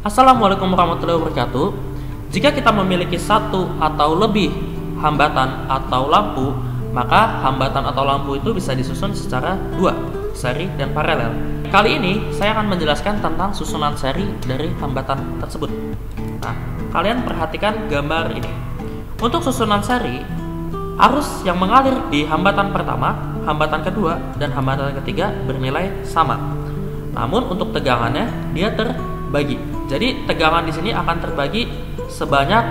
Assalamualaikum warahmatullahi wabarakatuh. Jika kita memiliki satu atau lebih hambatan atau lampu, maka hambatan atau lampu itu bisa disusun secara dua, seri dan paralel. Kali ini saya akan menjelaskan tentang susunan seri dari hambatan tersebut. Nah, kalian perhatikan gambar ini. Untuk susunan seri, arus yang mengalir di hambatan pertama, hambatan kedua, dan hambatan ketiga bernilai sama. Namun untuk tegangannya dia terbagi. Jadi tegangan di sini akan terbagi sebanyak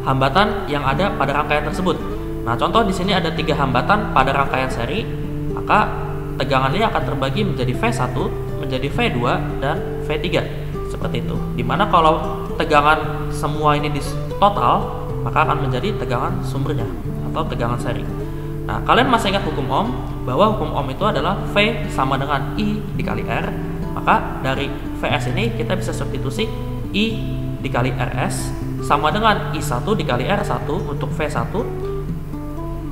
hambatan yang ada pada rangkaian tersebut. Nah, contoh di sini ada 3 hambatan pada rangkaian seri, maka tegangannya akan terbagi menjadi V1, menjadi V2, dan V3. Seperti itu. Dimana kalau tegangan semua ini di total, maka akan menjadi tegangan sumbernya atau tegangan seri. Nah, kalian masih ingat hukum Ohm, bahwa hukum Ohm itu adalah V sama dengan I dikali R. Maka dari Vs ini kita bisa substitusi I dikali Rs sama dengan I1 dikali R1 untuk V1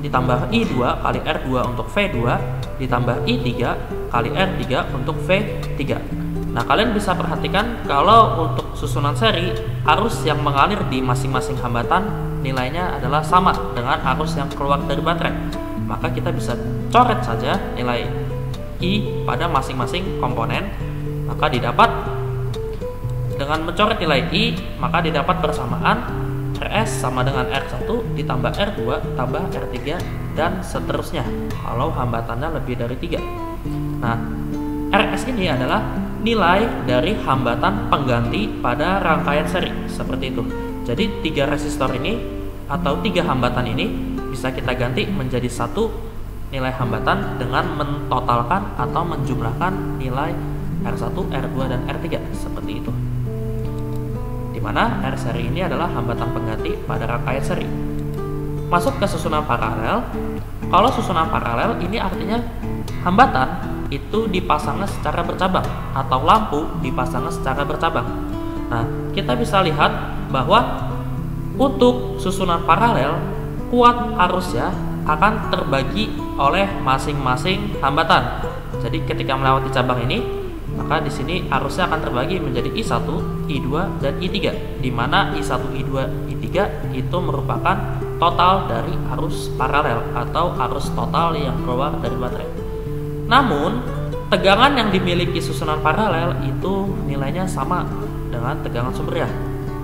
ditambah I2 kali R2 untuk V2 ditambah I3 kali R3 untuk V3. Nah, kalian bisa perhatikan kalau untuk susunan seri, arus yang mengalir di masing-masing hambatan nilainya adalah sama dengan arus yang keluar dari baterai. Maka kita bisa coret saja nilai I pada masing-masing komponen. Maka didapat dengan mencoret nilai I, maka didapat bersamaan Rs sama dengan R1 ditambah R2 tambah R3 dan seterusnya kalau hambatannya lebih dari 3. Nah, Rs ini adalah nilai dari hambatan pengganti pada rangkaian seri, seperti itu. Jadi 3 resistor ini atau 3 hambatan ini bisa kita ganti menjadi satu nilai hambatan dengan mentotalkan atau menjumlahkan nilai R1, R2, dan R3 seperti itu. Dimana R seri ini adalah hambatan pengganti pada rangkaian seri. Masuk ke susunan paralel. Kalau susunan paralel ini artinya hambatan itu dipasangnya secara bercabang atau lampu dipasangnya secara bercabang. Nah, kita bisa lihat bahwa untuk susunan paralel kuat arusnya akan terbagi oleh masing-masing hambatan. Jadi ketika melewati cabang ini, maka di sini arusnya akan terbagi menjadi I1, I2, dan I3, di mana I1, I2, I3 itu merupakan total dari arus paralel atau arus total yang keluar dari baterai. Namun, tegangan yang dimiliki susunan paralel itu nilainya sama dengan tegangan sumbernya.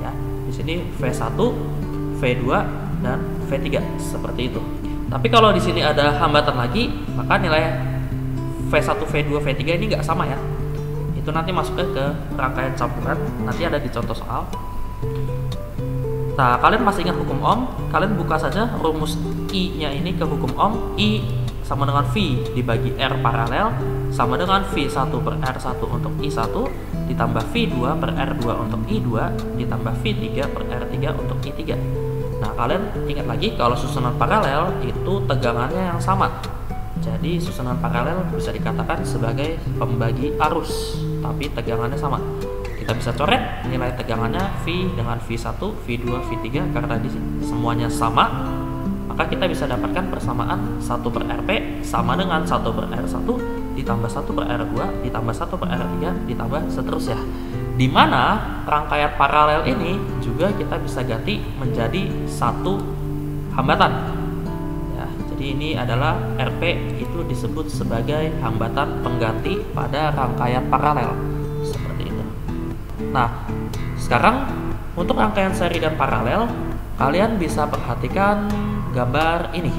Ya, di sini V1, V2, dan V3 seperti itu. Tapi kalau di sini ada hambatan lagi, maka nilai V1, V2, V3 ini nggak sama ya. Itu nanti masuknya ke rangkaian campuran, nanti ada di contoh soal. Nah, kalian masih ingat hukum Ohm? Kalian buka saja rumus I nya ini ke hukum Ohm. I sama dengan V dibagi R paralel sama dengan V1 per R1 untuk I1 ditambah V2 per R2 untuk I2 ditambah V3 per R3 untuk I3. Nah, kalian ingat lagi kalau susunan paralel itu tegangannya yang sama. Jadi susunan paralel bisa dikatakan sebagai pembagi arus, tapi tegangannya sama. Kita bisa coret nilai tegangannya V dengan V1, V2, V3 karena di sini semuanya sama. Maka kita bisa dapatkan persamaan 1 per Rp sama dengan 1 per R1 ditambah 1 per R2 ditambah 1 per R3 ditambah seterusnya. Di mana rangkaian paralel ini juga kita bisa ganti menjadi satu hambatan. Jadi ini adalah Rp itu disebut sebagai hambatan pengganti pada rangkaian paralel seperti itu. Nah, sekarang untuk rangkaian seri dan paralel, kalian bisa perhatikan gambar ini.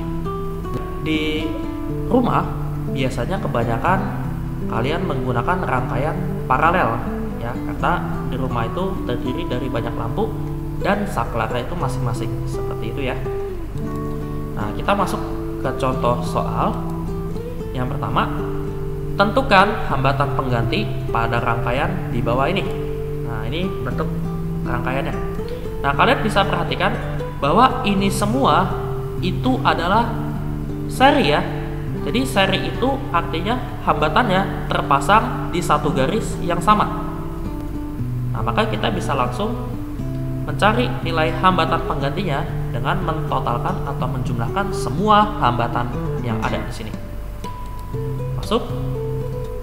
Di rumah biasanya kebanyakan kalian menggunakan rangkaian paralel ya, karena di rumah itu terdiri dari banyak lampu dan saklarnya itu masing-masing seperti itu ya. Nah, kita masuk ke contoh soal. Yang pertama, tentukan hambatan pengganti pada rangkaian di bawah ini. Nah, ini bentuk rangkaiannya. Nah, kalian bisa perhatikan bahwa ini semua itu adalah seri ya. Jadi seri itu artinya hambatannya terpasang di satu garis yang sama. Nah, maka kita bisa langsung mencari nilai hambatan penggantinya dengan mentotalkan atau menjumlahkan semua hambatan yang ada di sini. Masuk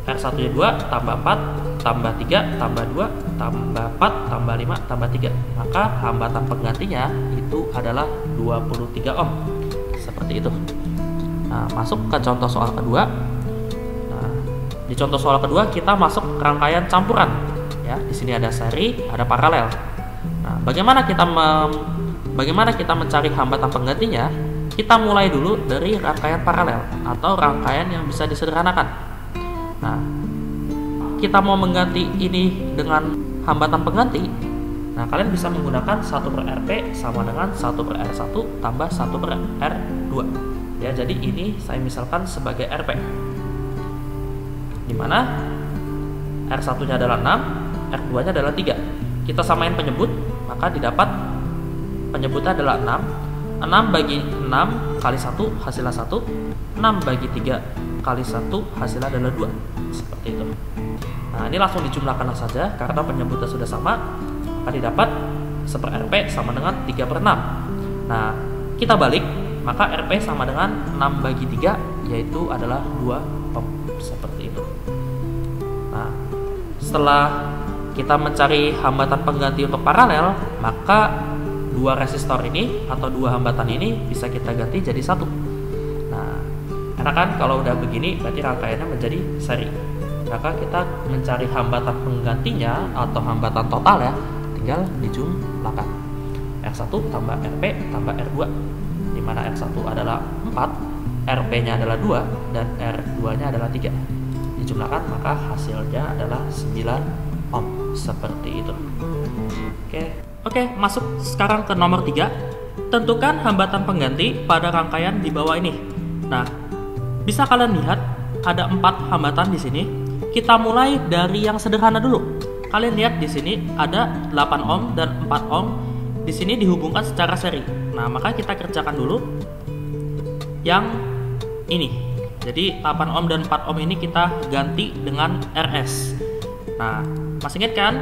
R1 2 tambah 4 tambah 3 tambah 2 tambah 4 tambah 5 tambah 3. Maka hambatan penggantinya itu adalah 23 ohm. Seperti itu. Nah, masuk ke contoh soal kedua. Nah, di contoh soal kedua kita masuk rangkaian campuran. Ya, di sini ada seri, ada paralel. Nah, bagaimana kita mencari hambatan penggantinya? Kita mulai dulu dari rangkaian paralel atau rangkaian yang bisa disederhanakan. Nah, kita mau mengganti ini dengan hambatan pengganti. Nah, kalian bisa menggunakan 1/Rp sama dengan 1/R1 tambah 1/R2. Ya, jadi ini saya misalkan sebagai Rp. Dimana R1-nya adalah 6, R2-nya adalah 3. Kita samain penyebut, maka didapat penyebutnya adalah 6. 6 bagi 6 kali 1 hasilnya 1. 6 bagi 3 kali 1 hasilnya adalah 2. Seperti itu. Nah, ini langsung dijumlahkan saja karena penyebutnya sudah sama, maka didapat 1/Rp sama dengan 3/6. Nah, kita balik, maka Rp sama dengan 6 bagi 3, yaitu adalah 2 ohm. Seperti itu. Nah, setelah kita mencari hambatan pengganti untuk paralel, maka dua resistor ini atau dua hambatan ini bisa kita ganti jadi satu. Nah, karena kan kalau udah begini berarti rangkaiannya menjadi seri. Maka kita mencari hambatan penggantinya atau hambatan total ya, tinggal dijumlahkan. R1 tambah Rp tambah R2. Di mana R1 adalah 4, Rp-nya adalah 2 dan R2-nya adalah 3. Dijumlahkan maka hasilnya adalah 9 ohm. Seperti itu. Oke, masuk sekarang ke nomor 3. Tentukan hambatan pengganti pada rangkaian di bawah ini. Nah, bisa kalian lihat ada 4 hambatan di sini. Kita mulai dari yang sederhana dulu. Kalian lihat di sini ada 8 ohm dan 4 ohm. Di sini dihubungkan secara seri. Nah, maka kita kerjakan dulu yang ini. Jadi 8 ohm dan 4 ohm ini kita ganti dengan RS. Nah, masih ingat kan?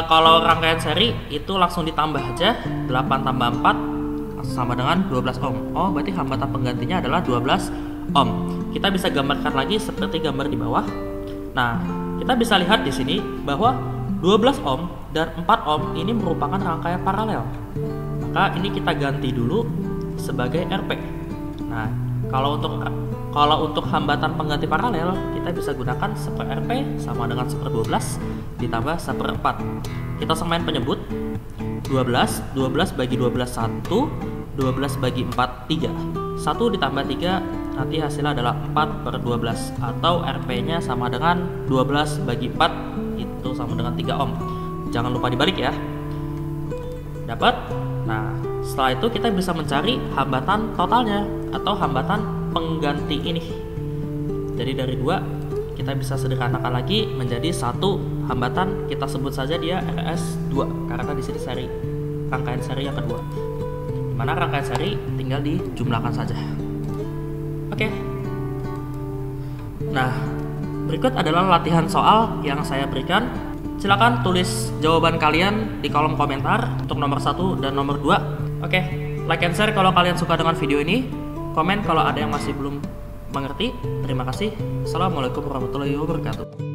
Kalau rangkaian seri itu langsung ditambah aja. 8 tambah 4 sama dengan 12 ohm. Oh, berarti hambatan penggantinya adalah 12 ohm. Kita bisa gambarkan lagi seperti gambar di bawah. Nah, kita bisa lihat di sini bahwa 12 ohm dan 4 ohm ini merupakan rangkaian paralel. Maka ini kita ganti dulu sebagai Rp. Nah, kalau untuk hambatan pengganti paralel, kita bisa gunakan 1/Rp sama dengan 1/12 ditambah 1/4. Kita samain penyebut. 12 bagi 12 1, 12 bagi 4 3. 1 ditambah 3 nanti hasilnya adalah 4/12 atau Rp-nya sama dengan 12 bagi 4 itu sama dengan 3 ohm. Jangan lupa dibalik ya. Dapat? Nah, setelah itu kita bisa mencari hambatan totalnya atau hambatan pengganti ini. Jadi dari 2 kita bisa sederhanakan lagi menjadi satu hambatan, kita sebut saja dia RS2 karena di sini seri, rangkaian seri yang kedua. Dimana rangkaian seri tinggal dijumlahkan saja. Oke. Nah, berikut adalah latihan soal yang saya berikan. Silakan tulis jawaban kalian di kolom komentar untuk nomor 1 dan nomor 2. Oke, like and share kalau kalian suka dengan video ini. Komen kalau ada yang masih belum mengerti. Terima kasih. Assalamualaikum warahmatullahi wabarakatuh.